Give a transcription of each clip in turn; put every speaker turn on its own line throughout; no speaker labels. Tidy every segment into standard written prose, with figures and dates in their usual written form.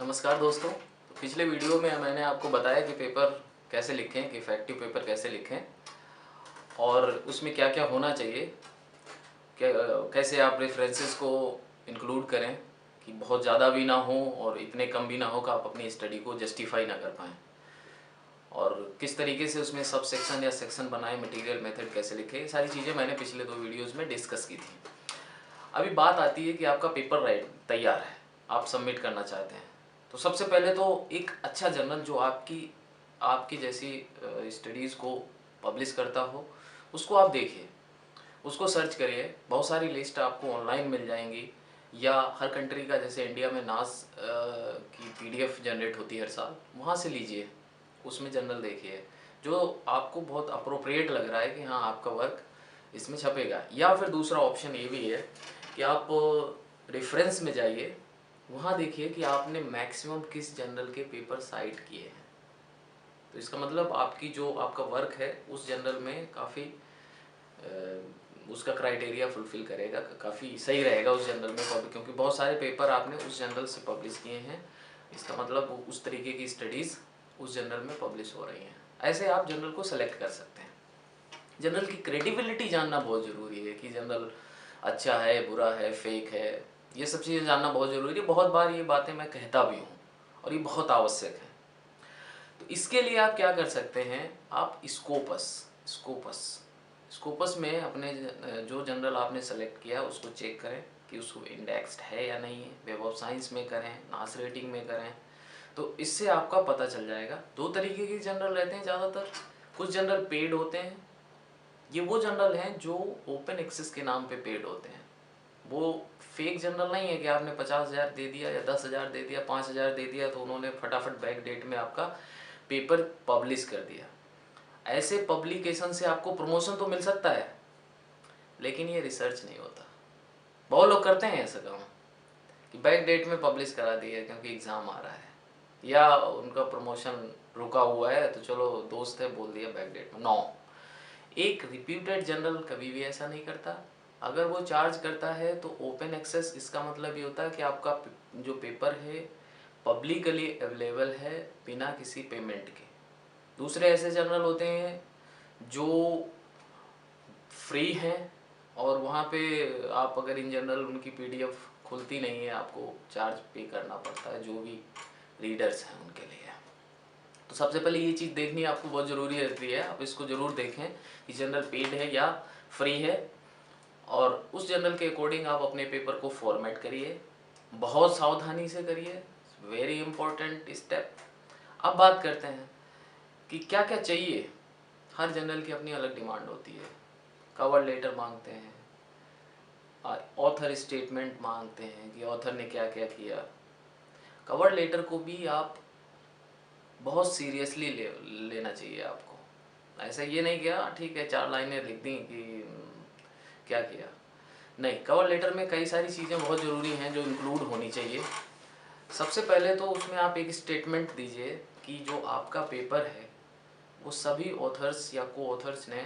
नमस्कार दोस्तों। तो पिछले वीडियो में मैंने आपको बताया कि पेपर कैसे लिखें, कि इफेक्टिव पेपर कैसे लिखें और उसमें क्या क्या होना चाहिए, कैसे आप रेफरेंसेस को इंक्लूड करें कि बहुत ज़्यादा भी ना हो और इतने कम भी ना हो कि आप अपनी स्टडी को जस्टिफाई ना कर पाएँ, और किस तरीके से उसमें सब सेक्शन या सेक्शन बनाए, मटेरियल मेथड कैसे लिखें, ये सारी चीज़ें मैंने पिछले 2 वीडियोज़ में डिस्कस की थी। अभी बात आती है कि आपका पेपर तैयार है, आप सबमिट करना चाहते हैं। तो सबसे पहले तो एक अच्छा जर्नल जो आपकी जैसी स्टडीज़ को पब्लिश करता हो, उसको आप देखिए, उसको सर्च करिए। बहुत सारी लिस्ट आपको ऑनलाइन मिल जाएंगी, या हर कंट्री का, जैसे इंडिया में नास की पीडीएफ जनरेट होती है हर साल, वहाँ से लीजिए, उसमें जर्नल देखिए जो आपको बहुत अप्रोप्रिएट लग रहा है कि हाँ आपका वर्क इसमें छपेगा। या फिर दूसरा ऑप्शन ये भी है कि आप रेफरेंस में जाइए, वहाँ देखिए कि आपने मैक्सिमम किस जर्नल के पेपर साइट किए हैं। तो इसका मतलब आपका वर्क है उस जर्नल में काफ़ी उसका क्राइटेरिया फुलफिल करेगा, काफ़ी सही रहेगा उस जर्नल में, क्योंकि बहुत सारे पेपर आपने उस जर्नल से पब्लिश किए हैं। इसका मतलब उस तरीके की स्टडीज़ उस जर्नल में पब्लिश हो रही हैं। ऐसे आप जर्नल को सेलेक्ट कर सकते हैं। जर्नल की क्रेडिबिलिटी जानना बहुत ज़रूरी है कि जर्नल अच्छा है, बुरा है, फेक है, ये सब चीज़ें जानना बहुत ज़रूरी है। बहुत बार ये बातें मैं कहता भी हूँ और ये बहुत आवश्यक है। तो इसके लिए आप क्या कर सकते हैं, आप स्कोपस में अपने जो जर्नल आपने सेलेक्ट किया उसको चेक करें कि उसको इंडेक्स्ड है या नहीं है। वेब ऑफ साइंस में करें, नास रेटिंग में करें, तो इससे आपका पता चल जाएगा। 2 तरीके के जर्नल रहते हैं ज़्यादातर। कुछ जर्नल पेड होते हैं, ये वो जर्नल हैं जो ओपन एक्सेस के नाम पे पेड होते हैं। वो फेक जर्नल नहीं है कि आपने 50,000 दे दिया या 10,000 दे दिया, 5,000 दे दिया तो उन्होंने फटाफट बैक डेट में आपका पेपर पब्लिश कर दिया। ऐसे पब्लिकेशन से आपको प्रमोशन तो मिल सकता है, लेकिन ये रिसर्च नहीं होता। बहुत लोग करते हैं ऐसा काम कि बैक डेट में पब्लिश करा दिया क्योंकि एग्ज़ाम आ रहा है, या उनका प्रमोशन रुका हुआ है तो चलो दोस्त है बोल दिया बैक डेट में। नो, एक रिप्यूटेड जर्नल कभी भी ऐसा नहीं करता। अगर वो चार्ज करता है तो ओपन एक्सेस, इसका मतलब ये होता है कि आपका जो पेपर है पब्लिकली अवेलेबल है बिना किसी पेमेंट के। दूसरे ऐसे जर्नल होते हैं जो फ्री हैं और वहाँ पे आप अगर इन जनरल उनकी पीडीएफ खुलती नहीं है, आपको चार्ज पे करना पड़ता है, जो भी रीडर्स हैं उनके लिए। तो सबसे पहले ये चीज़ देखनी आपको बहुत ज़रूरी रहती है। आप इसको ज़रूर देखें कि जनरल पेड है या फ्री है, और उस जनरल के अकॉर्डिंग आप अपने पेपर को फॉर्मेट करिए, बहुत सावधानी से करिए, वेरी इंपॉर्टेंट स्टेप। अब बात करते हैं कि क्या क्या चाहिए। हर जनरल की अपनी अलग डिमांड होती है। कवर लेटर मांगते हैं, ऑथर स्टेटमेंट मांगते हैं कि ऑथर ने क्या क्या किया। कवर लेटर को भी आप बहुत सीरियसली लेना चाहिए आपको। ऐसा ये नहीं किया ठीक है 4 लाइनें लिख दी कि क्या किया, नहीं। कवर लेटर में कई सारी चीज़ें बहुत ज़रूरी हैं जो इंक्लूड होनी चाहिए। सबसे पहले तो उसमें आप एक स्टेटमेंट दीजिए कि जो आपका पेपर है वो सभी ऑथर्स या को ऑथर्स ने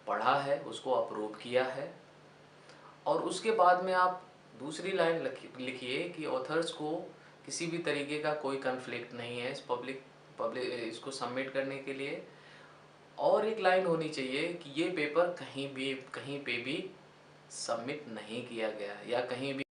पढ़ा है, उसको अप्रूव किया है। और उसके बाद में आप दूसरी लाइन लिखिए कि ऑथर्स को किसी भी तरीके का कोई कन्फ्लिक्ट नहीं है इस पब्लिक इसको सबमिट करने के लिए। और एक लाइन होनी चाहिए कि ये पेपर कहीं पे भी सबमिट नहीं किया गया या कहीं भी